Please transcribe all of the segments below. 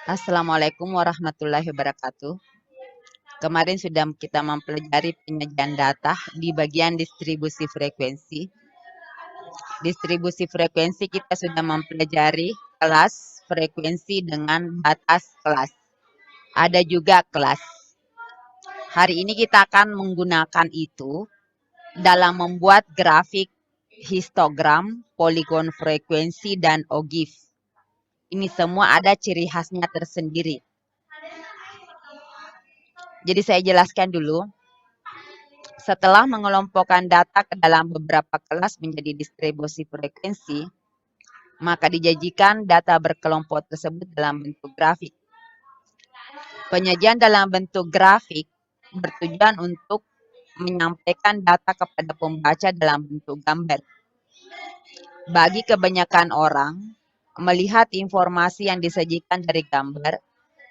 Assalamualaikum warahmatullahi wabarakatuh. Kemarin sudah kita mempelajari penyajian data di bagian distribusi frekuensi. Distribusi frekuensi kita sudah mempelajari kelas frekuensi dengan batas kelas. Ada juga kelas. Hari ini kita akan menggunakan itu dalam membuat grafik histogram, poligon frekuensi, dan OGIF. Ini semua ada ciri khasnya tersendiri. Jadi saya jelaskan dulu. Setelah mengelompokkan data ke dalam beberapa kelas menjadi distribusi frekuensi, maka dijanjikan data berkelompok tersebut dalam bentuk grafik. Penyajian dalam bentuk grafik bertujuan untuk menyampaikan data kepada pembaca dalam bentuk gambar. Bagi kebanyakan orang, melihat informasi yang disajikan dari gambar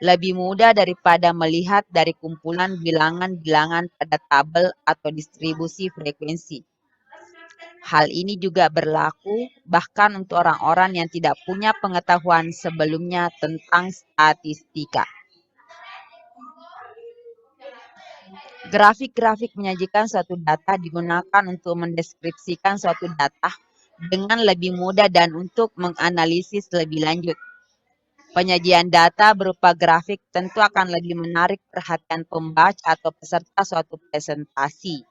lebih mudah daripada melihat dari kumpulan bilangan-bilangan pada tabel atau distribusi frekuensi. Hal ini juga berlaku bahkan untuk orang-orang yang tidak punya pengetahuan sebelumnya tentang statistika. Grafik-grafik menyajikan suatu data digunakan untuk mendeskripsikan suatu data dengan lebih mudah dan untuk menganalisis lebih lanjut. Penyajian data berupa grafik tentu akan lebih menarik perhatian pembaca atau peserta suatu presentasi.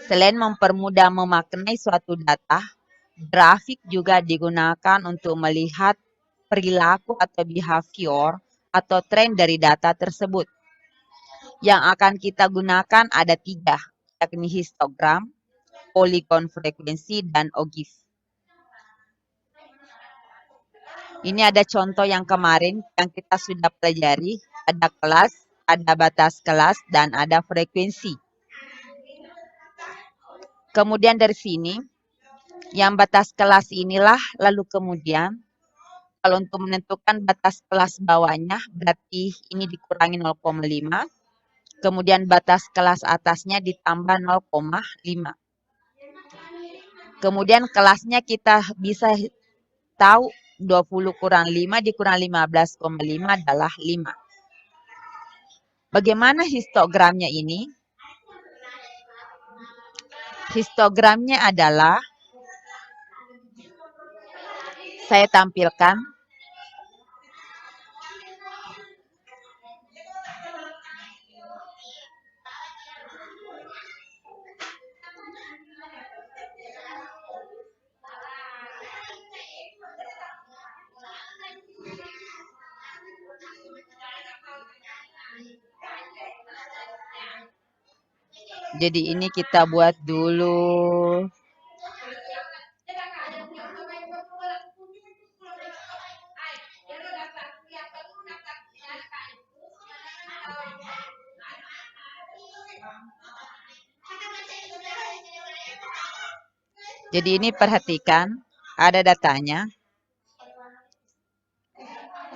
Selain mempermudah memaknai suatu data, grafik juga digunakan untuk melihat perilaku atau behavior atau tren dari data tersebut. Yang akan kita gunakan ada 3, yakni histogram, poligon frekuensi, dan OGIF. Ini ada contoh yang kemarin yang kita sudah pelajari, ada kelas, ada batas kelas, dan ada frekuensi. Kemudian dari sini, yang batas kelas inilah, lalu kemudian, kalau untuk menentukan batas kelas bawahnya, berarti ini dikurangi 0,5, kemudian batas kelas atasnya ditambah 0,5. Kemudian kelasnya kita bisa tahu 20 kurang 5 dikurang 15,5 adalah 5. Bagaimana histogramnya ini? Histogramnya adalah, saya tampilkan. Jadi ini kita buat dulu. Jadi ini perhatikan, ada datanya.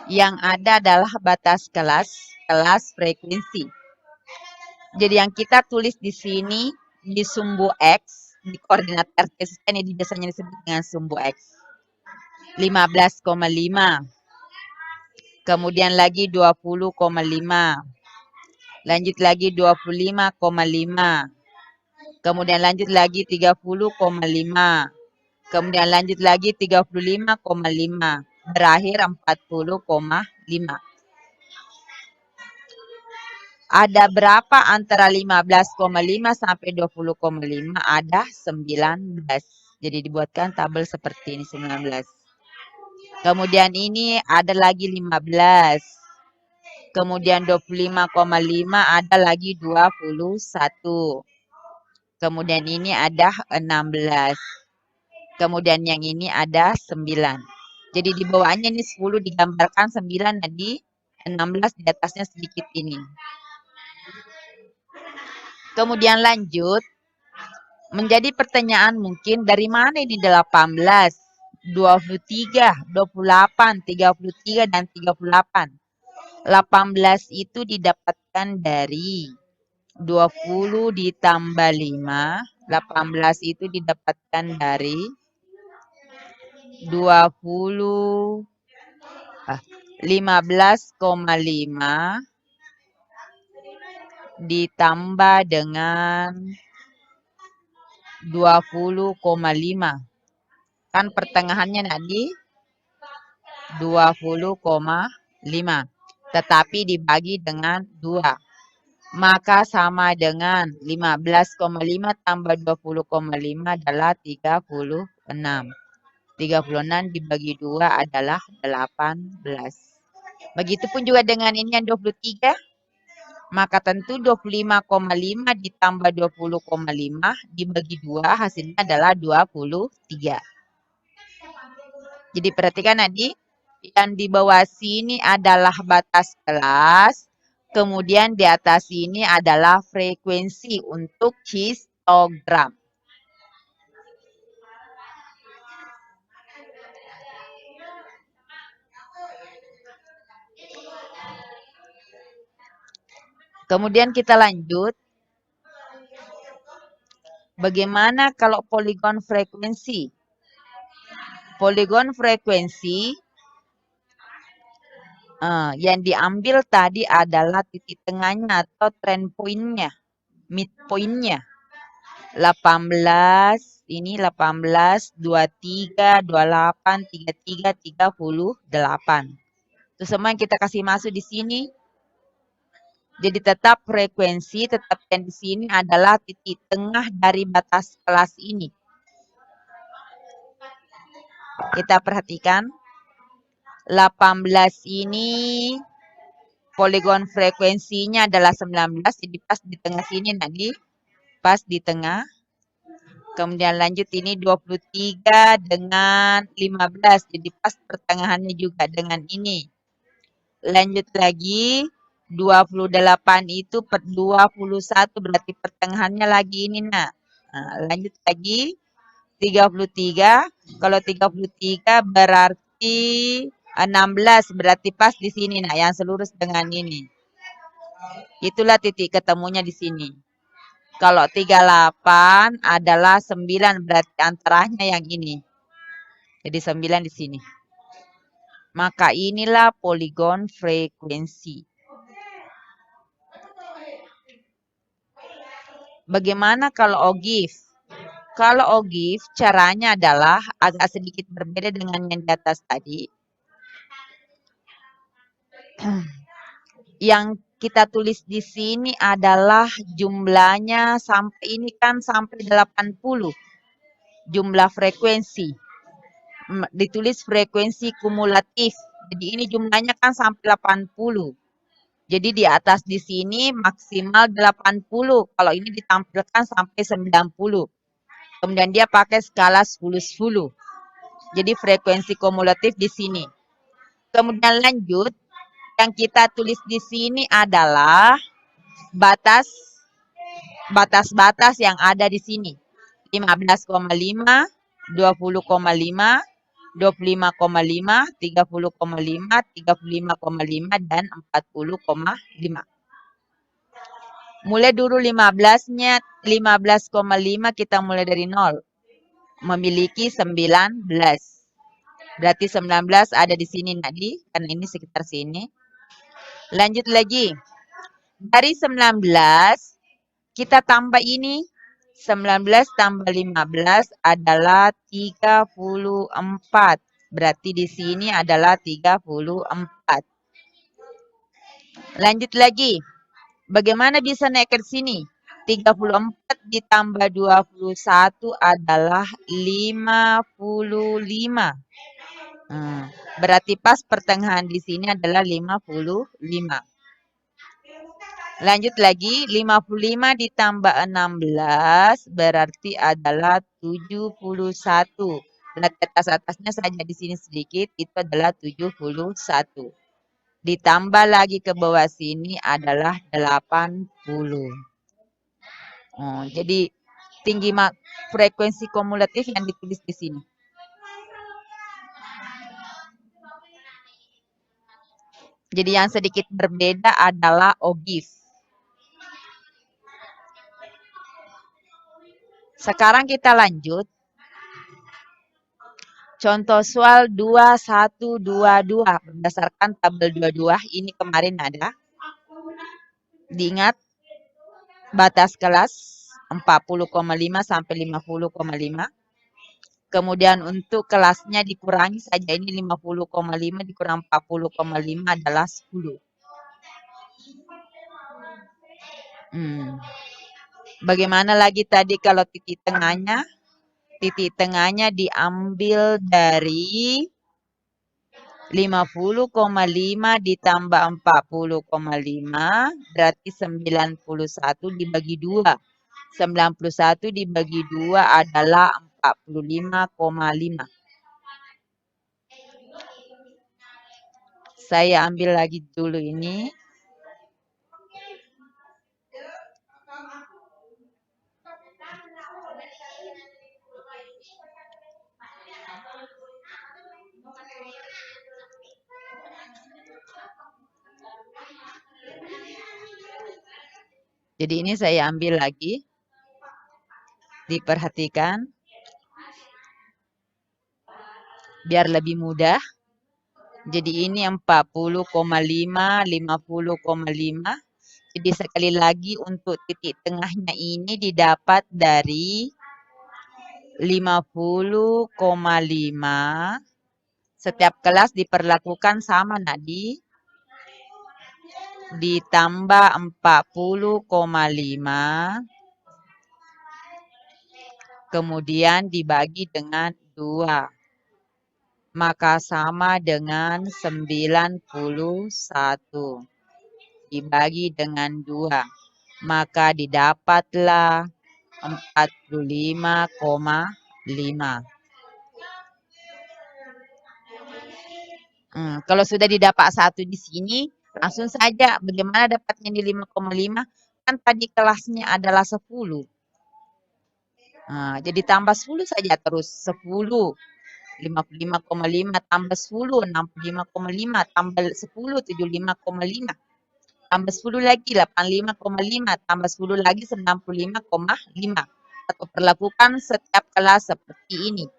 Yang ada adalah batas kelas, kelas frekuensi. Jadi yang kita tulis di sini di sumbu X, di koordinat kartesian ini biasanya disebut dengan sumbu X. 15,5. Kemudian lagi 20,5. Lanjut lagi 25,5. Kemudian lanjut lagi 30,5. Kemudian lanjut lagi 35,5. Berakhir 40,5. Ada berapa antara 15,5 sampai 20,5? Ada 19. Jadi dibuatkan tabel seperti ini 19. Kemudian ini ada lagi 15. Kemudian 25,5 ada lagi 21. Kemudian ini ada 16. Kemudian yang ini ada 9. Jadi di bawahnya ini 10 digambarkan 9 dan di 16 di atasnya sedikit ini. Kemudian lanjut. Menjadi pertanyaan mungkin dari mana ini 18, 23, 28, 33, dan 38. 18 itu didapatkan dari 20 ditambah 5. 18 itu didapatkan dari 20. 15,5 ditambah dengan 20,5. Kan pertengahannya tadi 20,5. Tetapi dibagi dengan 2. Maka sama dengan 15,5 tambah 20,5 adalah 36. 36 dibagi 2 adalah 18. Begitupun juga dengan ini yang 23. Maka tentu 25,5 ditambah 20,5 dibagi 2 hasilnya adalah 23. Jadi perhatikan adik, yang di bawah sini adalah batas kelas, kemudian di atas sini adalah frekuensi untuk histogram. Kemudian kita lanjut. Bagaimana kalau poligon frekuensi? Poligon frekuensi yang diambil tadi adalah titik tengahnya atau trend point-nya, midpoint-nya. 18, ini 18, 23, 28, 33, 38. Itu semua yang kita kasih masuk di sini. Jadi tetap frekuensi, tetap yang di sini adalah titik tengah dari batas kelas ini. Kita perhatikan. 18 ini poligon frekuensinya adalah 19. Jadi pas di tengah sini nanti. Pas di tengah. Kemudian lanjut ini 23 dengan 15. Jadi pas pertengahannya juga dengan ini. Lanjut lagi. 28 itu per 21 berarti pertengahannya lagi ini nak. Nah, lanjut lagi 33. Kalau 33 berarti 16 berarti pas di sini nah yang selurus dengan ini. Itulah titik ketemunya di sini. Kalau 38 adalah 9 berarti antaranya yang ini. Jadi 9 di sini. Maka inilah poligon frekuensi. Bagaimana kalau OGIF? Kalau OGIF caranya adalah agak sedikit berbeda dengan yang di atas tadi. Yang kita tulis di sini adalah jumlahnya sampai ini kan sampai 80. Jumlah frekuensi. Ditulis frekuensi kumulatif. Jadi ini jumlahnya kan sampai 80. Jadi di atas di sini maksimal 80. Kalau ini ditampilkan sampai 90. Kemudian dia pakai skala 10-10. Jadi frekuensi kumulatif di sini. Kemudian lanjut, yang kita tulis di sini adalah batas-batas yang ada di sini. 15,5, 20,5, 25,5, 30,5, 35,5, dan 40,5. Mulai dulu 15-nya, 15,5 kita mulai dari 0. Memiliki 19. Berarti 19 ada di sini tadi, karena ini sekitar sini. Lanjut lagi. Dari 19, kita tambah ini. 19 tambah 15 adalah 34. Berarti di sini adalah 34. Lanjut lagi. Bagaimana bisa naik ke sini? 34 ditambah 21 adalah 55. Berarti pas pertengahan di sini adalah 55. Lanjut lagi, 55 ditambah 16 berarti adalah 71. Berarti atas-atasnya saja di sini sedikit, itu adalah 71. Ditambah lagi ke bawah sini adalah 80. Jadi tinggi frekuensi kumulatif yang ditulis di sini. Jadi yang sedikit berbeda adalah OGIF. Sekarang kita lanjut. Contoh soal 2122 berdasarkan tabel 22 ini kemarin ada. Diingat batas kelas 40,5 sampai 50,5. Kemudian untuk kelasnya dikurangi saja, ini 50,5 dikurang 40,5 adalah 10. Bagaimana lagi tadi kalau titik tengahnya? Titik tengahnya diambil dari 50,5 ditambah 40,5 berarti 91 dibagi 2. 91 dibagi 2 adalah 45,5. Saya ambil lagi dulu ini. Jadi ini saya ambil lagi. Diperhatikan. Biar lebih mudah. Jadi ini 40,5, 50,5. Jadi sekali lagi untuk titik tengahnya ini didapat dari 50,5. Setiap kelas diperlakukan sama Nadi. Ditambah 40,5. Kemudian dibagi dengan 2. Maka sama dengan 91. Dibagi dengan 2. Maka didapatlah 45,5. Kalau sudah didapat 1 di sini, langsung saja bagaimana dapatnya di 5,5? Kan tadi kelasnya adalah 10. Jadi tambah 10 saja terus. 10. 55,5 tambah 10, 65,5 tambah 10, 75,5. Tambah 10 lagi, 85,5 tambah 10 lagi, 95,5. Atau perlakukan setiap kelas seperti ini.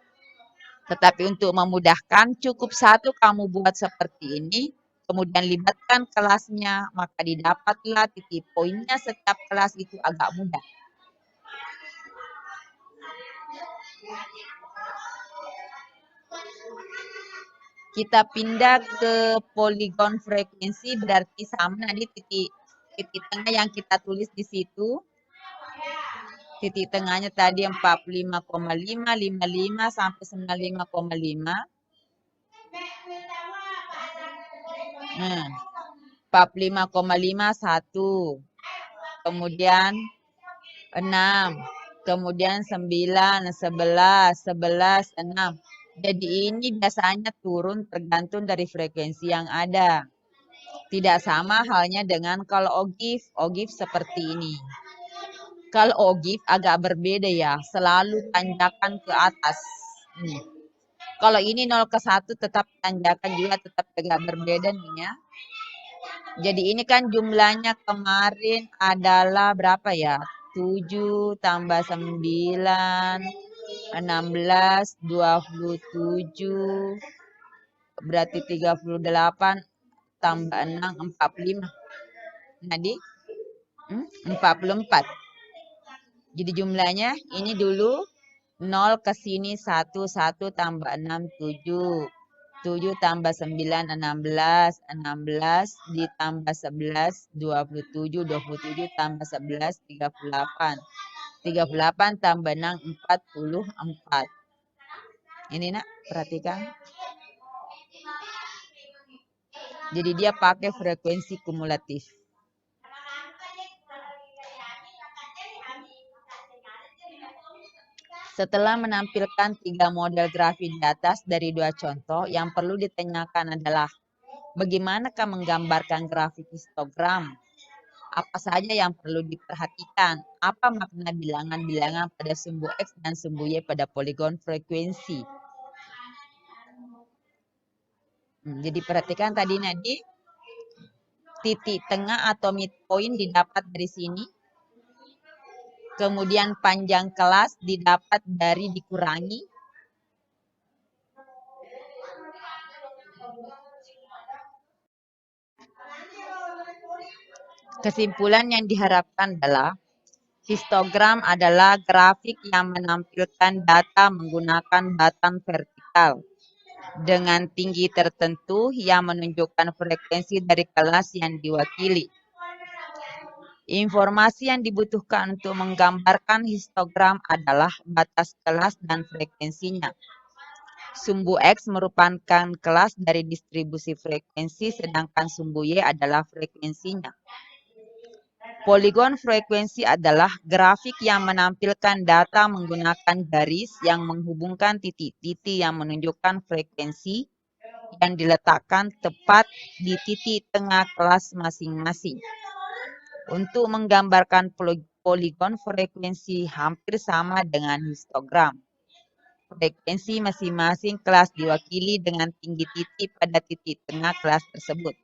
Tetapi untuk memudahkan, cukup 1 kamu buat seperti ini, kemudian libatkan kelasnya, maka didapatlah titik poinnya setiap kelas itu agak mudah. Kita pindah ke poligon frekuensi, berarti sama di titik tengah yang kita tulis di situ. Titik tengahnya tadi 45,5, 55 sampai 95,5. 45,5 1. Kemudian 6. Kemudian 9, 11, 11, 6. Jadi ini biasanya turun tergantung dari frekuensi yang ada. Tidak sama halnya dengan kalau OGIF seperti ini. Kalau OGIF agak berbeda ya, selalu tanjakan ke atas. Kalau ini 0 ke 1 tetap tanjakan juga tetap agak berbeda nih ya. Jadi ini kan jumlahnya kemarin adalah berapa ya? 7 tambah 9, 16, 27, berarti 38 tambah 6, 45. Jadi 44. Jadi jumlahnya ini dulu 0 ke sini 1, 1 tambah 6, 7. 7 tambah 9, 16. 16 ditambah 11, 27. 27 tambah 11, 38. 38 tambah 6, 44. Ini nak, perhatikan. Jadi dia pakai frekuensi kumulatif. Setelah menampilkan 3 model grafik di atas dari 2 contoh, yang perlu ditanyakan adalah bagaimanakah menggambarkan grafik histogram? Apa saja yang perlu diperhatikan? Apa makna bilangan-bilangan pada sumbu X dan sumbu Y pada poligon frekuensi? Jadi perhatikan tadi Nadi, titik tengah atau midpoint didapat dari sini. Kemudian panjang kelas didapat dari dikurangi. Kesimpulan yang diharapkan adalah histogram adalah grafik yang menampilkan data menggunakan batang vertikal dengan tinggi tertentu yang menunjukkan frekuensi dari kelas yang diwakili. Informasi yang dibutuhkan untuk menggambarkan histogram adalah batas kelas dan frekuensinya. Sumbu X merupakan kelas dari distribusi frekuensi, sedangkan sumbu Y adalah frekuensinya. Poligon frekuensi adalah grafik yang menampilkan data menggunakan garis yang menghubungkan titik-titik yang menunjukkan frekuensi yang diletakkan tepat di titik tengah kelas masing-masing. Untuk menggambarkan poligon frekuensi hampir sama dengan histogram. Frekuensi masing-masing kelas diwakili dengan tinggi titik pada titik tengah kelas tersebut.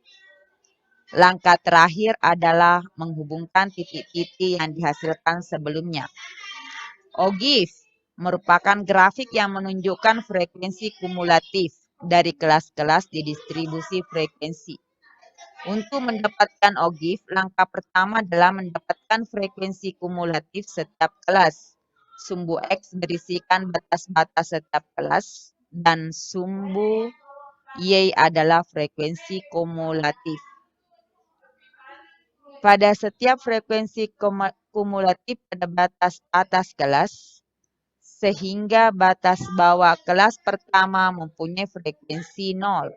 Langkah terakhir adalah menghubungkan titik-titik yang dihasilkan sebelumnya. OGIF merupakan grafik yang menunjukkan frekuensi kumulatif dari kelas-kelas di distribusi frekuensi. Untuk mendapatkan OGIF, langkah pertama adalah mendapatkan frekuensi kumulatif setiap kelas. Sumbu X berisikan batas-batas setiap kelas dan sumbu Y adalah frekuensi kumulatif. Pada setiap frekuensi kumulatif pada batas atas kelas, sehingga batas bawah kelas pertama mempunyai frekuensi 0.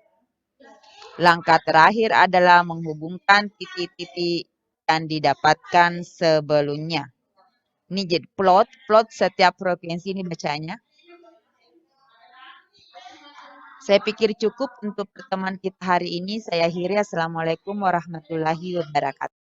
Langkah terakhir adalah menghubungkan titik-titik yang didapatkan sebelumnya. Ini jadi plot setiap frekuensi ini bacanya. Saya pikir cukup untuk pertemuan kita hari ini. Saya akhiri. Assalamualaikum warahmatullahi wabarakatuh.